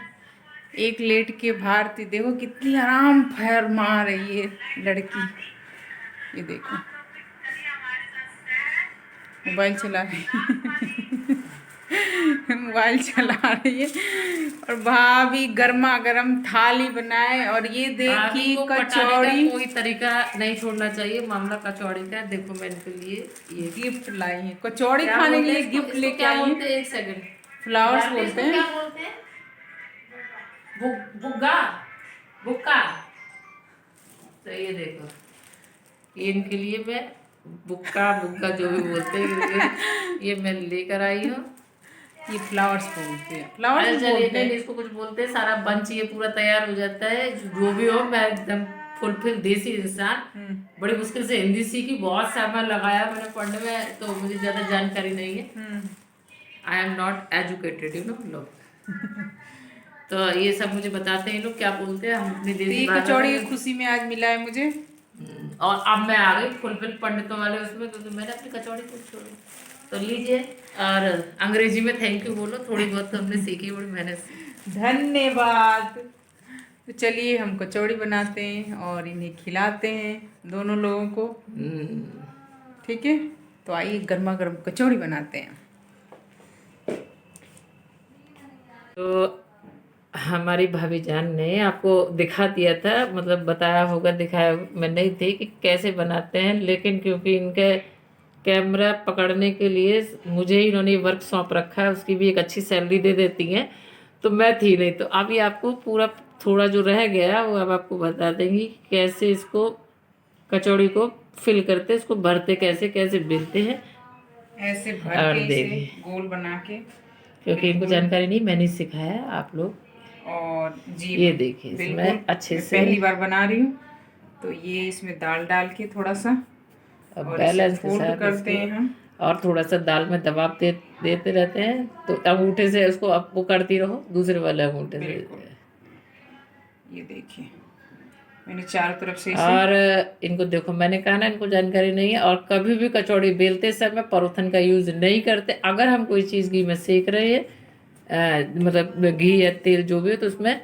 एक लेट के भारती देखो कितनी आराम फरमा रही है लड़की। ये देखो मोबाइल चला रही है मोबाइल चला रही है, और भाभी गर्मा गर्म थाली बनाए। और ये देखिए कचौड़ी, कोई तरीका नहीं छोड़ना चाहिए मामला कचौड़ी का। देखो मैं इनके लिए ये गिफ्ट लाई है, कचौड़ी खाने के लिए गिफ्ट लेके आई है। एक सेकंड, फ्लावर्स बोलते हैं। क्या बोलते हैं? बुग्गा, बुक्का। तो ये देखो, ये इनके लिए मैं बुक्का बुक्का जो भी बोलते हैं ये मैं लेकर आई हूँ। ये फ्लावर्स बोलते हैं, फ्लावर्स बोलते हैं, इसको कुछ बोलते हैं। सारा बंच ये पूरा तैयार हो जाता है, जो भी हो। मैं एकदम फुलफिल देसी इंसान, बड़ी मुश्किल से हिंदी सीखी, बहुत समय लगाया मैंने पढ़ने में, तो मुझे ज़्यादा जानकारी नहीं है। I am not educated, you know लोग। तो ये सब मुझे बताते हैं लोग क्या बोलते हैं, हम अपनी देसी कचौड़ी की खुशी में आज मिला है मुझे। और अब मैं आ गई फुलफिल पंडितों वाले उसमें, क्योंकि मैंने अपनी कचौड़ी को छोड़ी। तो लीजिए, और अंग्रेजी में थैंक यू बोलो, थोड़ी बहुत तो हमने सीखी, बड़ी मेहनत से। धन्यवाद। तो चलिए हम कचौड़ी बनाते हैं और इन्हें खिलाते हैं दोनों लोगों को, ठीक है। तो आइए गर्मा गर्म कचौड़ी बनाते हैं। तो हमारी भाभी जान ने आपको दिखा दिया था, मतलब बताया होगा, दिखाया मैं नहीं थी कि कैसे बनाते हैं, लेकिन क्योंकि इनके कैमरा पकड़ने के लिए मुझे इन्होंने वर्क सौंप रखा है, उसकी भी एक अच्छी सैलरी दे देती हैं, तो मैं थी नहीं। तो अभी आपको पूरा थोड़ा जो रह गया वो अब आपको बता देंगी कैसे इसको कचौड़ी को फिल करते, इसको भरते कैसे, कैसे बेलते हैं, ऐसे भर के इसे गोल बना के, क्योंकि इनको जानकारी नहीं, मैंने सिखाया आप लोग। और जी ये देखिए इसमें अच्छे से पहली बार बना रही हूँ, तो ये इसमें दाल डाल के थोड़ा सा अब और बैलेंस इसे के फोल्ड साथ करते हैं हम, और थोड़ा सा दाल में दबाव देते रहते हैं, तो अंगूठे से उसको अब वो करती रहो दूसरे वाले अंगूठे से। ये देखिए मैंने चारों तरफ से इसे और इनको देखो, मैंने कहा ना इनको जानकारी नहीं है। और कभी भी कचौड़ी बेलते समय परोथन का यूज नहीं करते। अगर हम कोई चीज़ घी में सेक रहे हैं, मतलब घी या तेल जो भी हो, तो उसमें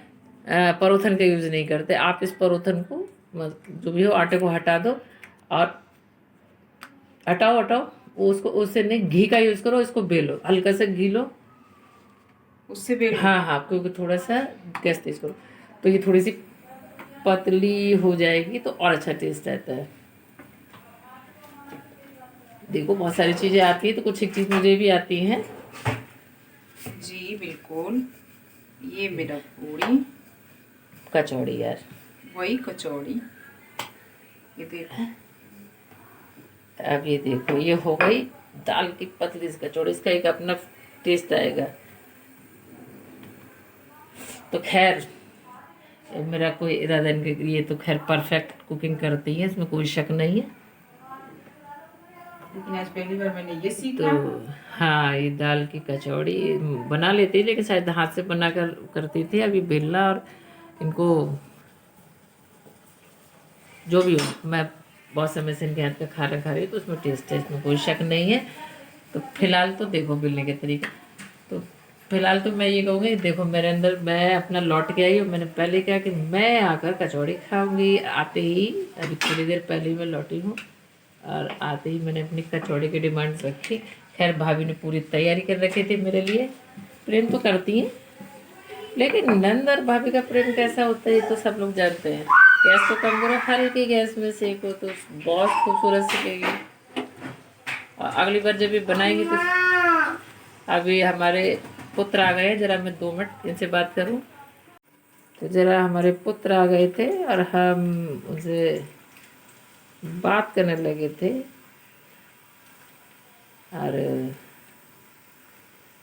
परोथन का यूज नहीं करते। आप इस परोथन को जो भी हो आटे को हटा दो, और हटाओ हटाओ वो, उसको उससे नहीं, घी का यूज करो। इसको बेलो, हल्का सा घी लो। उससे बेल हाँ हाँ, क्योंकि थोड़ा सा गैस तेज करो तो ये थोड़ी सी पतली हो जाएगी, तो और अच्छा टेस्ट आता है। देखो बहुत सारी चीज़ें आती है, तो कुछ एक चीज़ मुझे भी आती है। जी बिल्कुल। ये मेरा पूरी कचौड़ी यार, वही कचौड़ी, ये देखो। अब ये देखो, ये हो गई दाल की पतली सी कचौड़ी। इसका एक अपना टेस्ट आएगा। तो खैर, मेरा कोई इरादा नहीं, ये तो खैर परफेक्ट कुकिंग करती है, इसमें कोई शक नहीं है। लेकिन आज पहली बार मैंने ये तो सीखा। हाँ, ये दाल की कचौड़ी बना लेती, लेकिन शायद हाथ से बना कर करती थी। अभी बेलना और इनको जो भी हो, मैं बहुत समय से इनके हाथ का खाना खा रही हूँ, तो उसमें टेस्ट है, इसमें कोई शक नहीं है। तो फिलहाल तो देखो बेलने के तरीके। तो फिलहाल तो मैं ये कहूँगी, देखो मेरे अंदर, मैं अपना लौट के आई हूँ। मैंने पहले कहा कि मैं आकर कचौड़ी खाऊंगी, आते ही अभी थोड़ी देर पहले ही मैं लौटी हूँ, और आते ही मैंने अपनी कचौड़ी की डिमांड रखी। खैर भाभी ने पूरी तैयारी कर रखी थी मेरे लिए। प्रेम तो करती हैं, लेकिन नंद और भाभी का प्रेम कैसा होता है ये तो सब लोग जानते हैं। गैस तो कम करो, हल्की गैस में सेको तो बहुत खूबसूरत सिकेगी। और अगली बार जब ये बनाएंगे तो, अभी हमारे पुत्र आ गए, जरा मैं 2 मिनट इनसे बात करूं। तो जरा हमारे पुत्र आ गए थे और हम उनसे बात करने लगे थे। और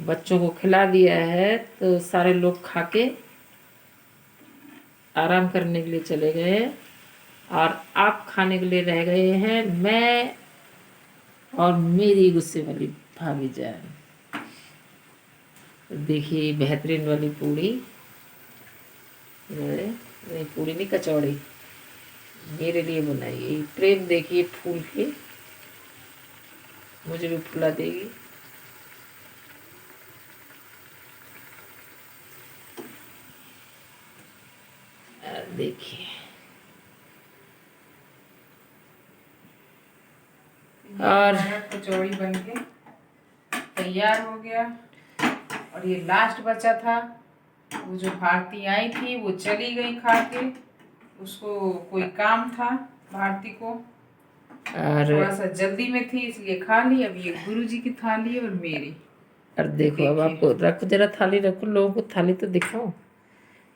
बच्चों को खिला दिया है, तो सारे लोग खा के आराम करने के लिए चले गए, और आप खाने के लिए रह गए हैं, मैं और मेरी गुस्से वाली भाभी जान। देखिए बेहतरीन वाली पूड़ी, नहीं पूड़ी नहीं, कचौड़ी मेरे लिए बनाई है। प्रेम देखिए फूल के, मुझे भी फुला देगी। देखिए, और कचौड़ी बन के तैयार हो गया। और ये लास्ट बचा था, वो जो भारती आई थी वो चली गई खा के, उसको कोई काम था भारती को, और थोड़ा सा जल्दी में थी इसलिए खा ली। अब ये गुरुजी की थाली और मेरी। और देखो, अब देखिए। आपको रखो, जरा थाली रखो, लोगों को थाली तो दिखाओ।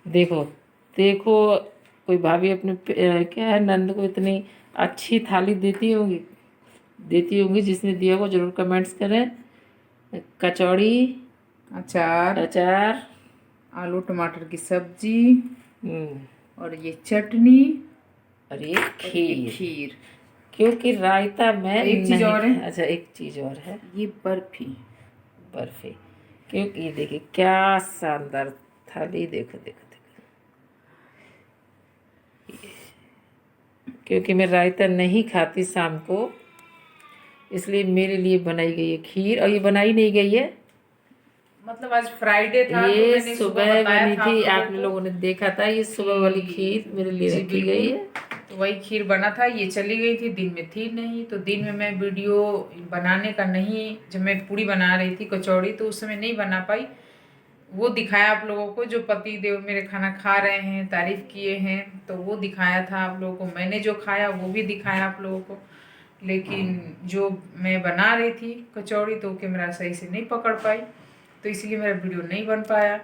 देखो देखो, कोई भाभी अपने क्या है, नंद को इतनी अच्छी थाली देती होंगी। जिसने दिया वो जरूर कमेंट्स करें। कचौड़ी, अचार, अचार, आलू टमाटर की सब्जी, हम्म, और ये चटनी, और ये और ये खीर। खीर। क्योंकि रायता में एक चीज नहीं, और है, अच्छा एक चीज और है, ये बर्फी। बर्फी। क्योंकि ये देखिए क्या शानदार थाली, देखो देखो देखो। क्योंकि मैं रायता नहीं खाती शाम को, इसलिए मेरे लिए बनाई गई है खीर। और ये बनाई नहीं गई है, मतलब आज फ्राइडे था तो ये मैंने सुबह सुबह बताया बनी था थी, आप आप लोगों लोगों ने देखा था। ये सुबह वाली खीर मेरे लिए जी रखी गई बिल्कुल। है। तो वही खीर बना था, ये चली गई थी, दिन में थी नहीं। तो दिन में मैं वीडियो बनाने का नहीं, जब मैं पूड़ी बना रही थी कचौड़ी, तो उस समय नहीं बना पाई। वो दिखाया आप लोगों को, जो पति देव मेरे खाना खा रहे हैं, तारीफ किए हैं, तो वो दिखाया था आप लोगों को। मैंने जो खाया वो भी दिखाया आप लोगों को। लेकिन जो मैं बना रही थी कचौड़ी, तो कैमरा सही से नहीं पकड़ पाई, तो इसीलिए मेरा वीडियो नहीं बन पाया।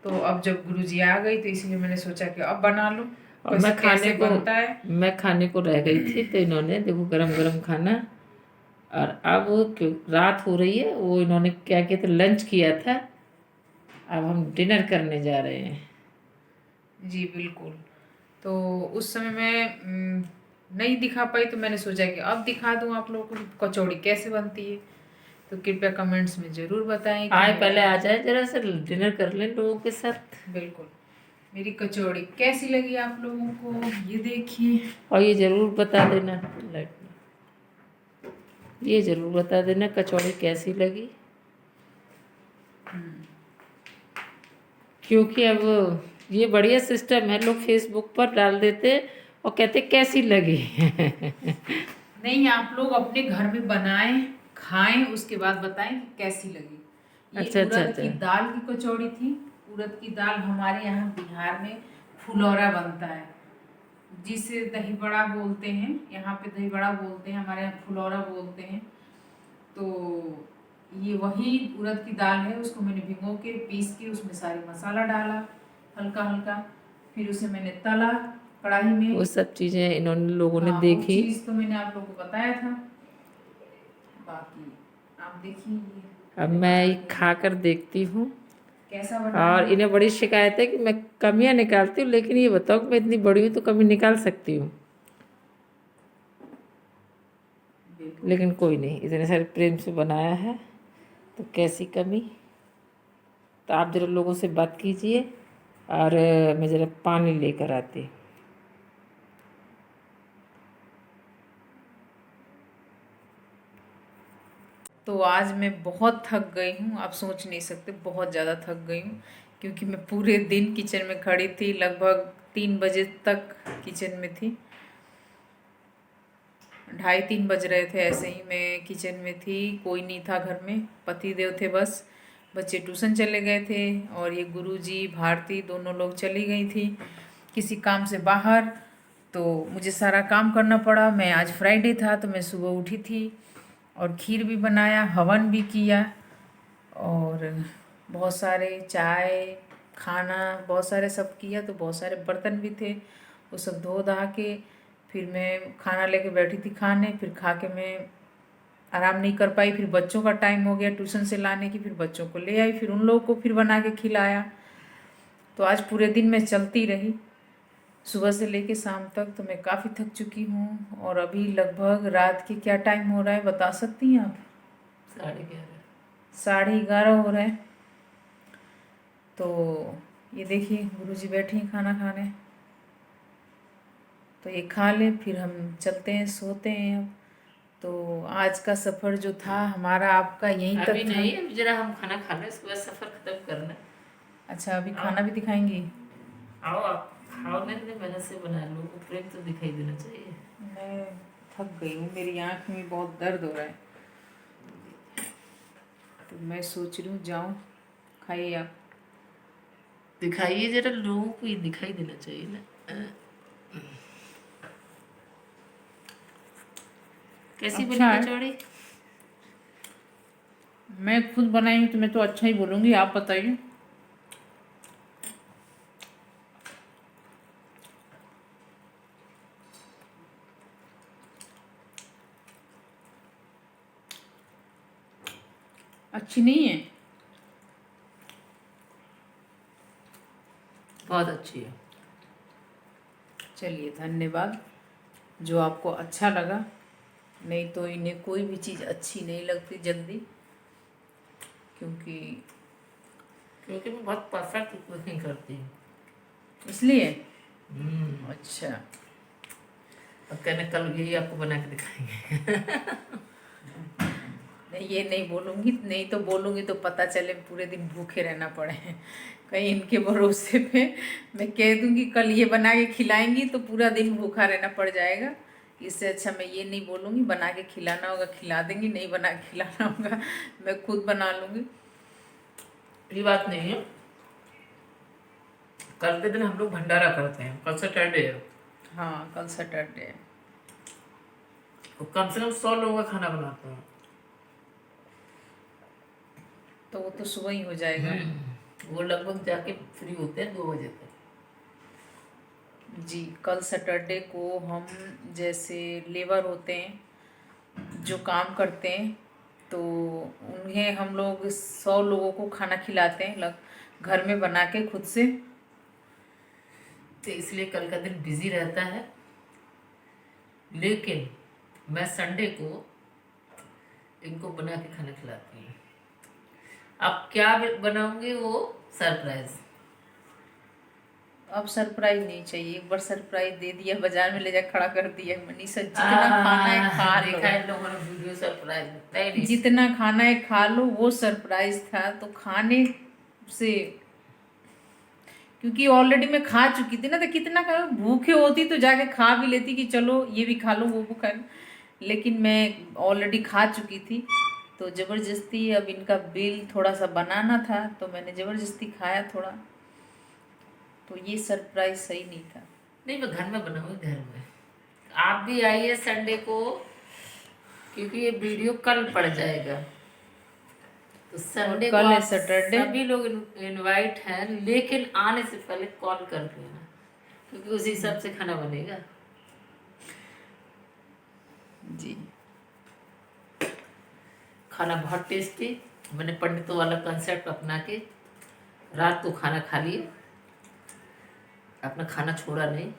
तो अब जब गुरुजी आ गई, तो इसलिए मैंने सोचा कि अब बना लूँ और मैं कैसे बनता है। मैं खाने को रह गई थी, तो इन्होंने देखो गरम गरम खाना। और अब क्यों रात हो रही है, वो इन्होंने क्या किया था, लंच किया था। अब हम डिनर करने जा रहे हैं। जी बिल्कुल। तो उस समय मैं नहीं दिखा पाई, तो मैंने सोचा कि अब दिखा दूं आप लोगों को कि कचौड़ी कैसे बनती है। तो कृपया कमेंट्स में ज़रूर बताएं कि आए मेरा पहले आ जाए, जरा सा डिनर कर लें लोगों के साथ। बिल्कुल। मेरी कचौड़ी कैसी लगी आप लोगों को, ये देखिए। और ये ज़रूर बता देना, लाइट में, ये ज़रूर बता देना कचौड़ी कैसी लगी, क्योंकि अब ये बढ़िया सिस्टम है, लोग फेसबुक पर डाल देते और कहते कैसी लगी। नहीं, आप लोग अपने घर में बनाएं, खाएं, उसके बाद बताएं कि कैसी लगी। ये अच्छा अच्छा उड़द की अच्छा। दाल की कचौड़ी थी। उड़द की दाल हमारे यहाँ बिहार में फुलौरा बनता है, जिसे दही बड़ा बोलते हैं। यहाँ पे दही बड़ा बोलते हैं, हमारे यहाँ फुलौरा बोलते हैं। तो ये वही उड़द की दाल है, उसको मैंने भिगो के पीस के उसमें सारी मसाला डाला हल्का हल्का, फिर उसे मैंने तला कढ़ाई में। वो सब चीज़ें इन्होंने लोगों ने हाँ, वो देखी। चीज़ तो मैंने आप लोगों को बताया था। बाकी आप देखिए अब मैंने मैं बना ये के खा कर देखती हूँ। कैसा बना और है। इन्हें बड़ी शिकायत है कि मैं कमियां निकालती हूँ, लेकिन ये बताओ कि मैं इतनी बड़ी हूँ तो कमी निकाल सकती हूँ, लेकिन कोई नहीं, इतने सारे प्रेम से बनाया है तो कैसी कमी। तो आप ज़रा लोगों से बात कीजिए और मैं ज़रा पानी लेकर आती। तो आज मैं बहुत थक गई हूँ, आप सोच नहीं सकते, बहुत ज़्यादा थक गई हूँ, क्योंकि मैं पूरे दिन किचन में खड़ी थी, लगभग 3 बजे तक किचन में थी। 2:30-3 बज रहे थे, ऐसे ही मैं किचन में थी। कोई नहीं था घर में, पति देव थे बस। बच्चे ट्यूशन चले गए थे और ये गुरुजी भारती दोनों लोग चली गई थी किसी काम से बाहर। तो मुझे सारा काम करना पड़ा। मैं आज फ्राइडे था तो मैं सुबह उठी थी और खीर भी बनाया, हवन भी किया, और बहुत सारे चाय खाना बहुत सारे सब किया। तो बहुत सारे बर्तन भी थे, वो सब धो धा के फिर मैं खाना लेके बैठी थी खाने। फिर खा के मैं आराम नहीं कर पाई, फिर बच्चों का टाइम हो गया ट्यूशन से लाने की, फिर बच्चों को ले आई, फिर उन लोगों को फिर बना के खिलाया। तो आज पूरे दिन मैं चलती रही, सुबह से लेके शाम तक। तो मैं काफ़ी थक चुकी हूँ। और अभी लगभग रात के क्या टाइम हो रहा है बता सकती हैं आप? 11:30। 11:30 हो रहा है। तो ये देखिए गुरुजी बैठी हैं खाना खाने, तो ये खा ले फिर हम चलते हैं, सोते हैं अब। तो आज का सफ़र जो था हमारा आपका यहीं अभी तक था। नहीं, अभी जरा हम खाना खा लें, उसके बाद सफ़र ख़त्म करना। अच्छा, अभी खाना भी दिखाएंगी? आओ आप खाओ, मैं इतनी मेहनत से बना, लोगों को प्रेम तो दिखाई देना चाहिए। मैं थक गई हूँ, मेरी आँख में बहुत दर्द हो रहा है, तो मैं सोच रही हूँ जाऊँ। खाइए आप। दिखाइए जरा, लोगों को ये दिखाई देना चाहिए ना। कैसी बनी अच्छा है, कचौड़ी? मैं खुद बनाई हूँ तो मैं तो अच्छा ही बोलूँगी, आप बताइए। अच्छी नहीं है? बहुत अच्छी है। चलिए धन्यवाद, जो आपको अच्छा लगा। नहीं तो इन्हें कोई भी चीज़ अच्छी नहीं लगती जल्दी, क्योंकि क्योंकि मैं बहुत परफेक्ट कुकिंग करती हूँ। इसलिए। अच्छा, अब कहने कल यही आपको बना के दिखाएंगे। नहीं ये नहीं बोलूँगी, नहीं तो बोलूँगी तो पता चले पूरे दिन भूखे रहना पड़े। कहीं इनके भरोसे पे मैं कह दूँगी कल ये बना के खिलाएंगी तो पूरा दिन भूखा रहना पड़ जाएगा। इससे अच्छा मैं ये नहीं बोलूँगी, बना के खिलाना होगा खिला देंगी, नहीं बना के खिलाना होगा मैं खुद बना लूँगी। ये बात नहीं है, कल के दिन हम लोग भंडारा करते हैं, कल सैटरडे है। हाँ, कल सैटरडे है। तो कम से कम 100 लोगों का खाना बनाते हैं। तो वो तो सुबह ही हो जाएगा। वो लगभग जाके फ्री होते हैं 2 बजे तक। जी, कल सैटरडे को हम जैसे लेबर होते हैं जो काम करते हैं, तो उन्हें हम लोग 100 लोगों को खाना खिलाते हैं घर में बना के खुद से। तो इसलिए कल का दिन बिजी रहता है, लेकिन मैं संडे को इनको बना के खाना खिलाती हूँ। अब क्या बनाऊंगी वो सरप्राइज। अब सरप्राइज नहीं चाहिए, एक बार सरप्राइज दे दिया, बाजार में ले जा खड़ा कर दिया। मनीषा जितना खाना है खा लो, देखा इन लोगों ने वीडियो सरप्राइज नहीं जितना खाना है खा लो, वो सरप्राइज था। तो खाने से, क्योंकि ऑलरेडी मैं खा चुकी थी ना, तो कितना भूखे होती तो जाके खा भी लेती कि चलो ये भी खा लो वो भी खा लो, लेकिन मैं ऑलरेडी खा चुकी थी। तो ज़बरदस्ती अब इनका बिल थोड़ा सा बनाना था, तो मैंने ज़बरदस्ती खाया थोड़ा। तो ये सरप्राइज सही नहीं था। नहीं, मैं घर में बनाऊंगी, घर में। आप भी आइए संडे को, क्योंकि ये वीडियो कल पड़ जाएगा। तो संडे को कल है आप सैटरडे। सभी लोग इनवाइट हैं, लेकिन आने से पहले कॉल कर देना, क्योंकि उसी हिसाब से खाना बनेगा जी। खाना बहुत टेस्टी। मैंने पंडितों वाला कंसेप्ट अपना के रात को खाना खा लिए, अपना खाना छोड़ा नहीं।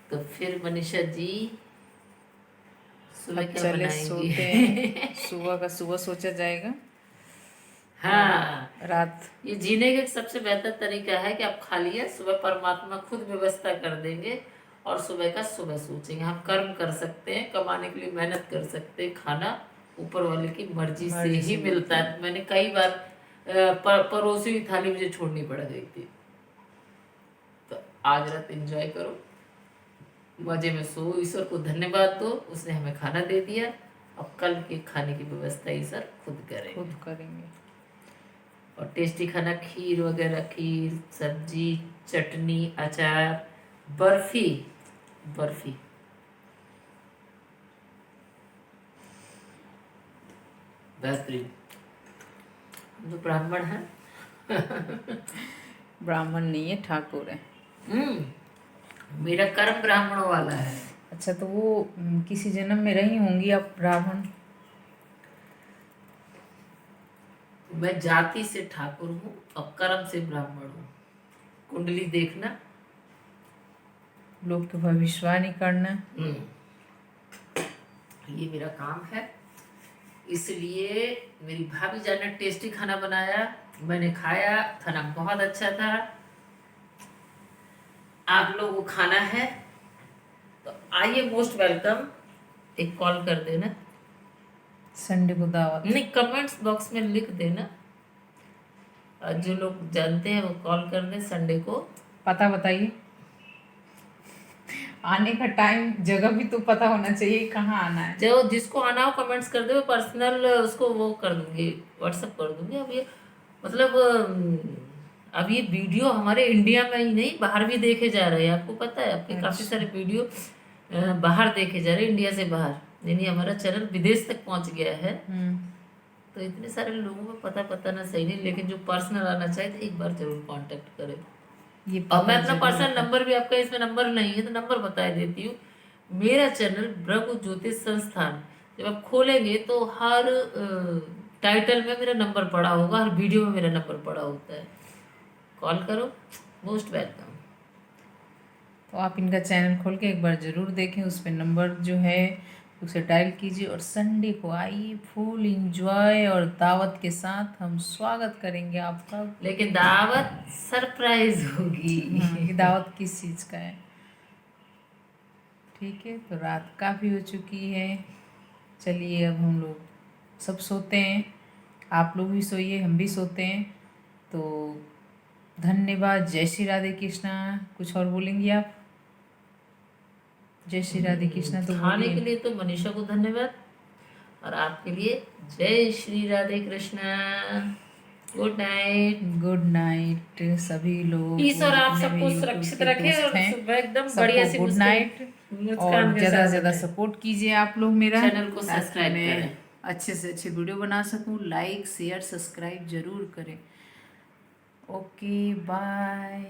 तो फिर मनीषा जी सुबह अब क्या चले बनाएंगी? सोते हैं। सुबह का सुबह सोचा जाएगा। हाँ, रात ये जीने का सबसे बेहतर तरीका है कि आप खा लिए, सुबह परमात्मा खुद व्यवस्था कर देंगे, और सुबह का सुबह सोचेंगे। हम कर्म कर सकते हैं, कमाने के लिए मेहनत कर सकते हैं, खाना ऊपर वाले की मर्जी से ही मिलता है। मैंने कई बार परोसी हुई थाली मुझे छोड़नी पड़ गई थी। तो आज रात एंजॉय करो, मजे में सो, ईश्वर को धन्यवाद दो, उसने हमें खाना दे दिया। अब कल के खाने की व्यवस्था ईश्वर खुद करेंगे। और टेस्टी खाना, खीर वगैरह, खीर, सब्जी, चटनी, अचार, बर्फी बेहतरीन। हम तो ब्राह्मण हैं। ब्राह्मण नहीं है, ठाकुर है। मेरा कर्म ब्राह्मणों वाला है। अच्छा, तो वो किसी जन्म में रही होंगी आप ब्राह्मण। मैं जाति से ठाकुर हूँ और कर्म से ब्राह्मण हूँ। कुंडली देखना, लोग तो भविष्यवाणी करना। ये मेरा काम है। इसलिए मेरी भाभी जान ने टेस्टी खाना बनाया, मैंने खाया, खाना बहुत अच्छा था। आप लोगों को खाना है तो आइए, मोस्ट वेलकम। एक कॉल कर देना, संडे को दावत। नहीं, कमेंट्स बॉक्स में लिख देना, और जो लोग जानते हैं वो कॉल कर दें संडे को। पता बताइए, आने का टाइम जगह भी तो पता होना चाहिए, कहाँ आना है। जो जिसको आना हो कमेंट्स कर दे, पर्सनल उसको वो कर दूंगी, व्हाट्सएप कर दूंगी। अब ये मतलब अब ये वीडियो हमारे इंडिया में ही नहीं, बाहर भी देखे जा रहे हैं। आपको पता है, आपके काफ़ी सारे वीडियो बाहर देखे जा रहे हैं, इंडिया से बाहर, यानी हमारा चैनल विदेश तक पहुंच गया है। तो इतने सारे लोगों को पता ना सही नहीं, लेकिन जो पर्सनल आना चाहे तो एक बार जरूर कांटेक्ट करें। और मैं अपना पर्सनल नंबर भी, आपका इसमें नंबर नहीं है तो नंबर बता देती हूँ। मेरा चैनल ब्रह्म ज्योतिष संस्थान, जब आप खोलेंगे तो हर टाइटल में मेरा नंबर पड़ा होगा, हर वीडियो में मेरा नंबर पड़ा होता है। कॉल करो, मोस्ट वेलकम। तो आप इनका चैनल खोल के एक बार ज़रूर देखें, उस पर नंबर जो है उसे डायल कीजिए, और संडे को आइए, फुल इंजॉय और दावत के साथ हम स्वागत करेंगे आपका। लेकिन दावत सरप्राइज होगी। ये दावत किस चीज़ का है? ठीक है, तो रात काफ़ी हो चुकी है, चलिए अब हम लोग सब सोते हैं। आप लोग भी सोइए, हम भी सोते हैं। तो धन्यवाद। जय श्री राधे कृष्णा। कुछ और बोलेंगी आप? जय श्री राधे कृष्णा तो खाने के लिए तो मनीषा को धन्यवाद, और आपके लिए जय Shri Radhe Krishna. Good night. Good night सभी लोग। ईश्वर आप सबको सुरक्षित रखे और एकदम बढ़िया से गुड नाइट। और ज़्यादा से ज़्यादा सपोर्ट कीजिए आप लोग मेरा, चैनल को सब्सक्राइब करें, अच्छे से अच्छे वीडियो बना सकूं। लाइक शेयर सब्सक्राइब जरूर करें। Okay bye.